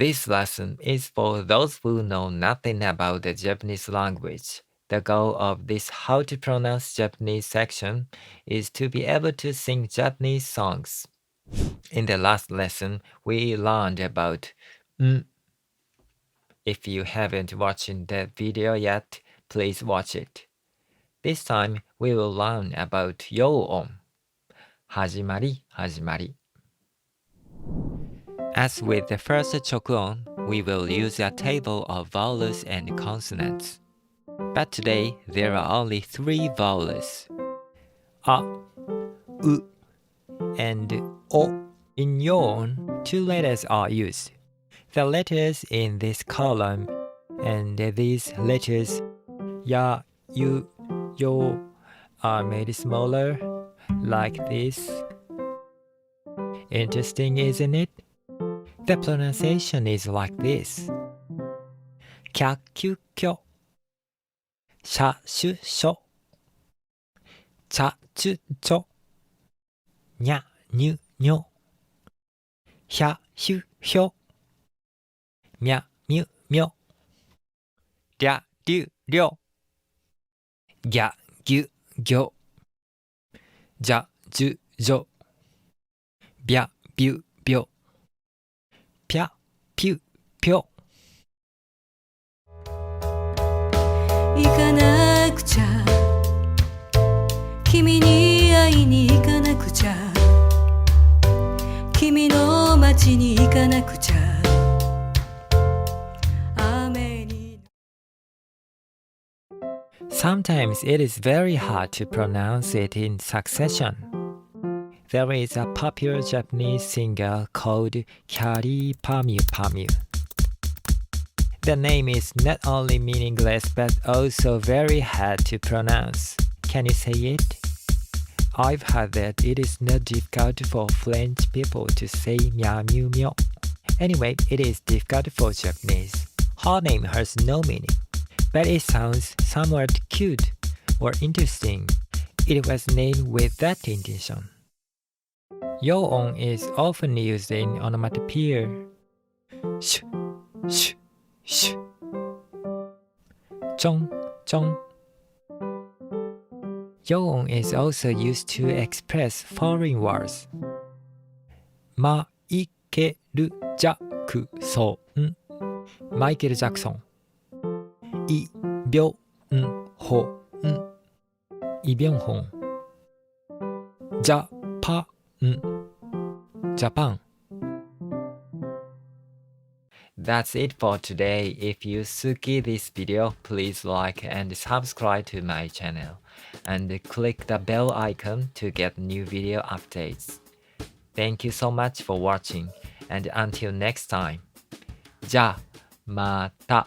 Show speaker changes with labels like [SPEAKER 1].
[SPEAKER 1] This lesson is for those who know nothing about the Japanese language. The goal of this How to Pronounce Japanese section is to be able to sing Japanese songs. In the last lesson, we learned about If you haven't watched that video yet, please watch it. This time, we will learn about yo-on. 始まり、始まり. As with the first chokuon, we will use a table of vowels and consonants. But today, there are only 3 vowels. A, U, and O. In yo-on, 2 letters are used. The letters in this column and these letters ya, yu, yo are made smaller, like this. Interesting, isn't it? The pronunciation is like this. 캬큐kyō, 샤슈쇼, 차추초, 냐뉴뇨, 샤휴효, мя뮤묘, 랴듀료, 갸규교, 자주조, 벼뷰벼, 펴퓨표.
[SPEAKER 2] ikanakucha, 君に会いに行かなくちゃ、君の街に行かなくちゃ。
[SPEAKER 1] Sometimes it is very hard to pronounce it in succession. There is a popular Japanese singer called Kyari Pamyu Pamyu. The name is not only meaningless but also very hard to pronounce. Can you say it? I've heard that it is not difficult for French people to say мя뮤묘. Anyway, it is difficult for Japanese. Her name has no meaning, but it sounds somewhat cute or interesting. It was named with that intention. Yo-on is often used in onomatopoeia. Sh, sh, sh. Chong, chong. Yo-on is also used to express foreign words. Michael Jackson, Michael Jackson. 이병헌, 이병헌. Japan, Japan. That's it for today. If you suki this video, please like and subscribe to my channel. And click the bell icon to get new video updates. Thank you so much for watching. And until next time. じゃ、また。